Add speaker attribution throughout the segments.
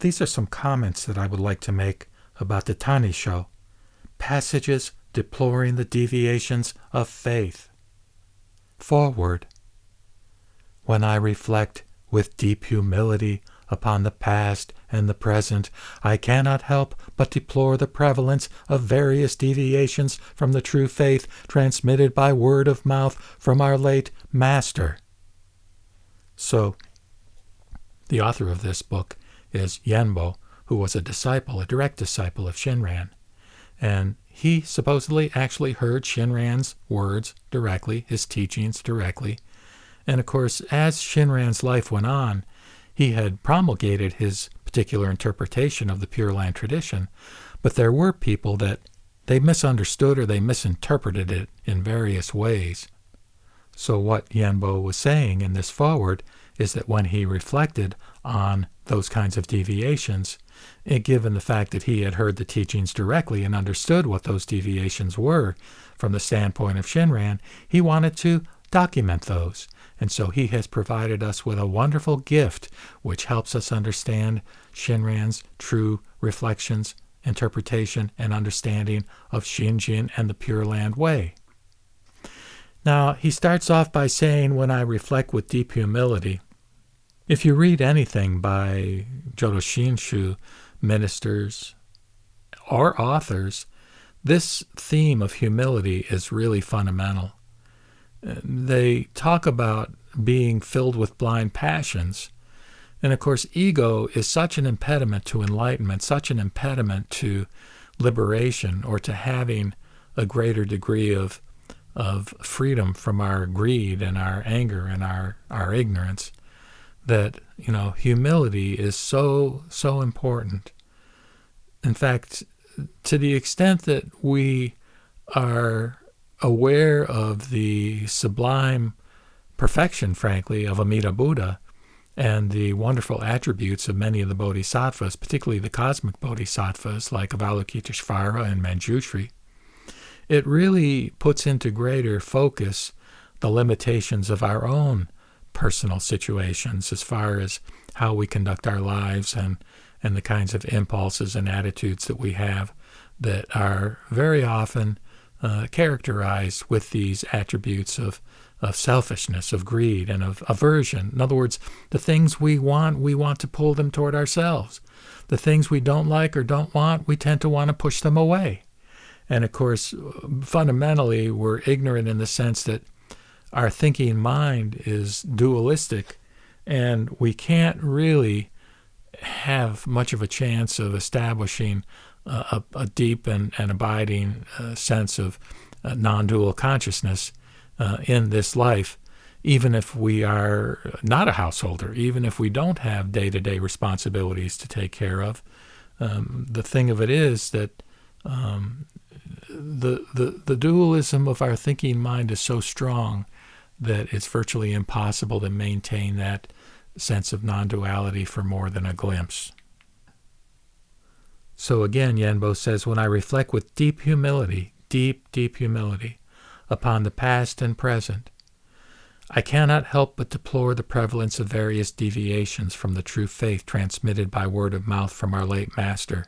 Speaker 1: these are some comments that I would like to make about the Tannisho, passages deploring the deviations of faith. Forward. When I reflect with deep humility upon the past and the present, I cannot help but deplore the prevalence of various deviations from the true faith transmitted by word of mouth from our late master. So, the author of this book is Yuienbō, who was a direct disciple of Shinran. And he supposedly actually heard Shinran's words directly, his teachings directly. And of course, as Shinran's life went on, he had promulgated his particular interpretation of the Pure Land tradition, but there were people that they misunderstood or they misinterpreted it in various ways. So what Yuienbō was saying in this foreword is that when he reflected on those kinds of deviations, given the fact that he had heard the teachings directly and understood what those deviations were from the standpoint of Shinran, he wanted to document those. And so he has provided us with a wonderful gift which helps us understand Shinran's true reflections, interpretation, and understanding of Shinjin and the Pure Land Way. Now, he starts off by saying, when I reflect with deep humility. If you read anything by Jodo Shinshu ministers or authors, this theme of humility is really fundamental. They talk about being filled with blind passions. And of course, ego is such an impediment to enlightenment, such an impediment to liberation or to having a greater degree of freedom from our greed and our anger and our ignorance, that, humility is so important. In fact, to the extent that we are aware of the sublime perfection, frankly, of Amida Buddha and the wonderful attributes of many of the bodhisattvas, particularly the cosmic bodhisattvas like Avalokiteshvara and Manjushri, it really puts into greater focus the limitations of our own personal situations as far as how we conduct our lives and the kinds of impulses and attitudes that we have that are very often characterized with these attributes of selfishness, of greed, and of aversion. In other words, the things we want to pull them toward ourselves. The things we don't like or don't want, we tend to want to push them away. And of course, fundamentally, we're ignorant in the sense that our thinking mind is dualistic, and we can't really have much of a chance of establishing a deep and abiding sense of non-dual consciousness in this life, even if we are not a householder, even if we don't have day-to-day responsibilities to take care of. The thing of it is that the dualism of our thinking mind is so strong that it's virtually impossible to maintain that sense of non-duality for more than a glimpse. So again, Yuienbō says, when I reflect with deep humility, deep humility, upon the past and present, I cannot help but deplore the prevalence of various deviations from the true faith transmitted by word of mouth from our late master.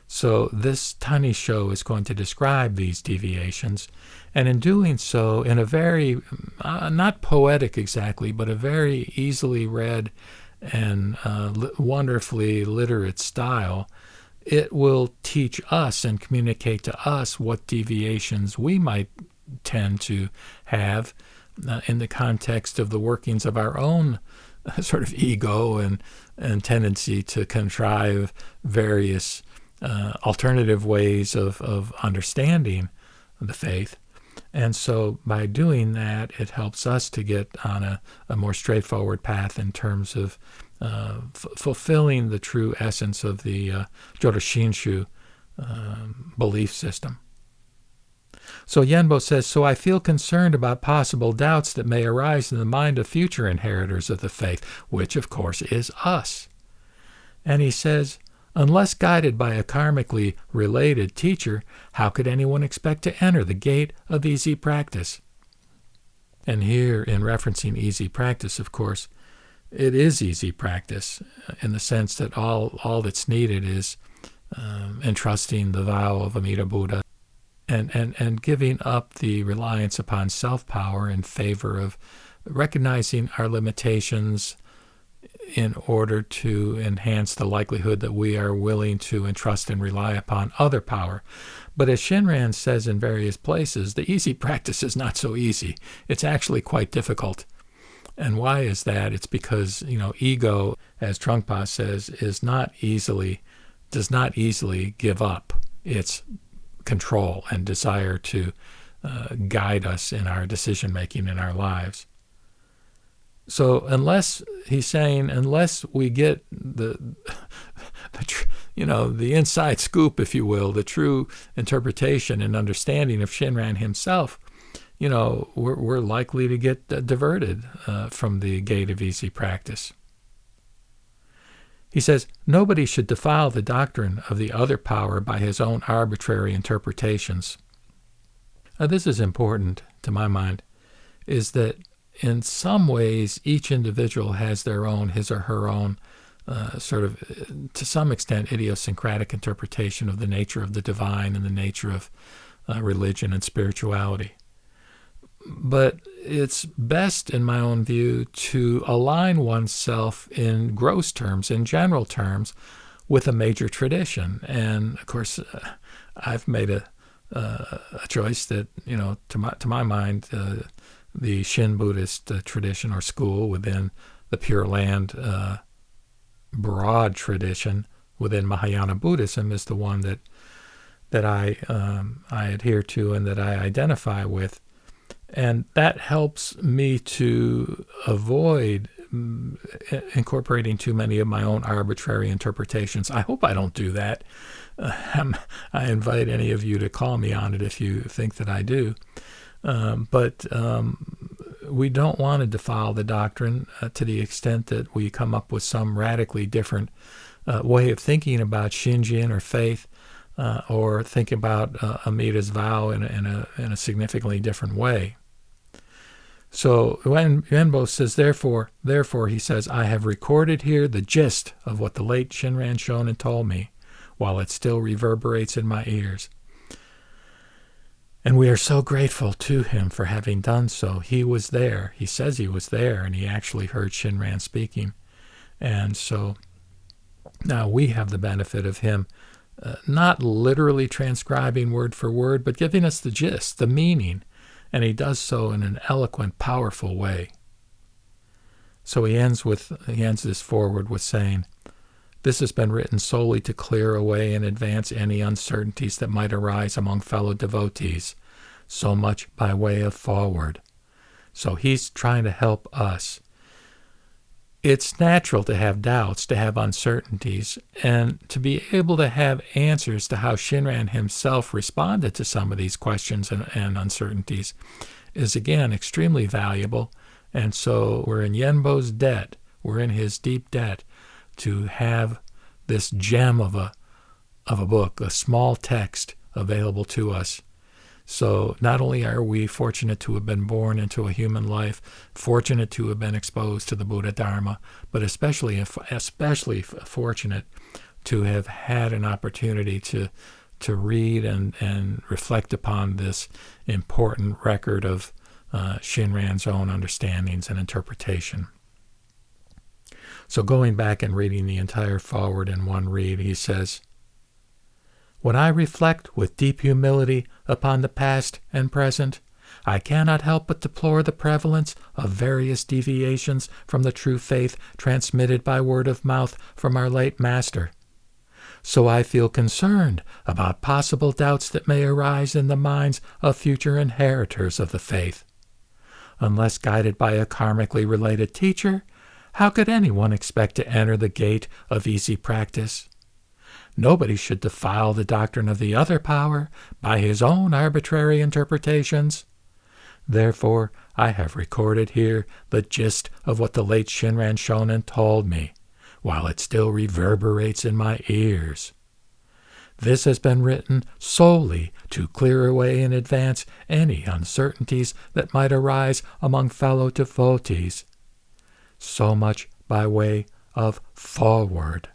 Speaker 1: So this Tannisho is going to describe these deviations, and in doing so, in a very, not poetic exactly, but a very easily read and wonderfully literate style, it will teach us and communicate to us what deviations we might tend to have in the context of the workings of our own sort of ego and tendency to contrive various alternative ways of understanding the faith. And so by doing that, it helps us to get on a more straightforward path in terms of fulfilling the true essence of the Jodo Shinshu belief system. So Yuienbō says, so I feel concerned about possible doubts that may arise in the mind of future inheritors of the faith, which of course is us. And he says, unless guided by a karmically related teacher, how could anyone expect to enter the gate of easy practice? And here, in referencing easy practice, of course, it is easy practice in the sense that all that's needed is entrusting the vow of Amida Buddha and giving up the reliance upon self-power in favor of recognizing our limitations in order to enhance the likelihood that we are willing to entrust and rely upon other power. But as Shinran says in various places, the easy practice is not so easy. It's actually quite difficult. And why is that? It's because, ego, as Trungpa says, does not easily give up its control and desire to guide us in our decision-making in our lives. So unless we get the inside scoop, if you will, the true interpretation and understanding of Shinran himself, we're likely to get diverted from the gate of easy practice. He says, nobody should defile the doctrine of the other power by his own arbitrary interpretations. Now, this is important to my mind, is that in some ways each individual has his or her own sort of, to some extent, idiosyncratic interpretation of the nature of the divine and the nature of religion and spirituality. But it's best, in my own view, to align oneself in gross terms, in general terms, with a major tradition. And of course, I've made a choice that, to my mind, the Shin Buddhist tradition or school within the Pure Land broad tradition within Mahayana Buddhism is the one that I adhere to and that I identify with. And that helps me to avoid incorporating too many of my own arbitrary interpretations. I hope I don't do that. I invite any of you to call me on it if you think that I do. But we don't want to defile the doctrine to the extent that we come up with some radically different way of thinking about Shinjin or faith, or think about Amida's vow in a significantly different way. So when Yuienbō says, therefore, he says, I have recorded here the gist of what the late Shinran Shonin told me, while it still reverberates in my ears. And we are so grateful to him for having done so. He was there. He says he was there, and he actually heard Shinran speaking. And so now we have the benefit of him not literally transcribing word for word, but giving us the gist, the meaning. And he does so in an eloquent, powerful way. So he ends this foreword with saying, this has been written solely to clear away in advance any uncertainties that might arise among fellow devotees, so much by way of foreword. So he's trying to help us. It's natural to have doubts, to have uncertainties, and to be able to have answers to how Shinran himself responded to some of these questions and uncertainties is, again, extremely valuable. And so we're in Yuienbō's debt. We're in his deep debt to have this gem of a book, a small text available to us. So not only are we fortunate to have been born into a human life, fortunate to have been exposed to the Buddha Dharma, but especially fortunate to have had an opportunity to read and reflect upon this important record of Shinran's own understandings and interpretation. So going back and reading the entire foreword in one read, he says, when I reflect with deep humility upon the past and present, I cannot help but deplore the prevalence of various deviations from the true faith transmitted by word of mouth from our late master. So I feel concerned about possible doubts that may arise in the minds of future inheritors of the faith. Unless guided by a karmically related teacher, how could anyone expect to enter the gate of easy practice? Nobody should defile the doctrine of the other power by his own arbitrary interpretations. Therefore, I have recorded here the gist of what the late Shinran Shonin told me, while it still reverberates in my ears. This has been written solely to clear away in advance any uncertainties that might arise among fellow devotees, so much by way of forward.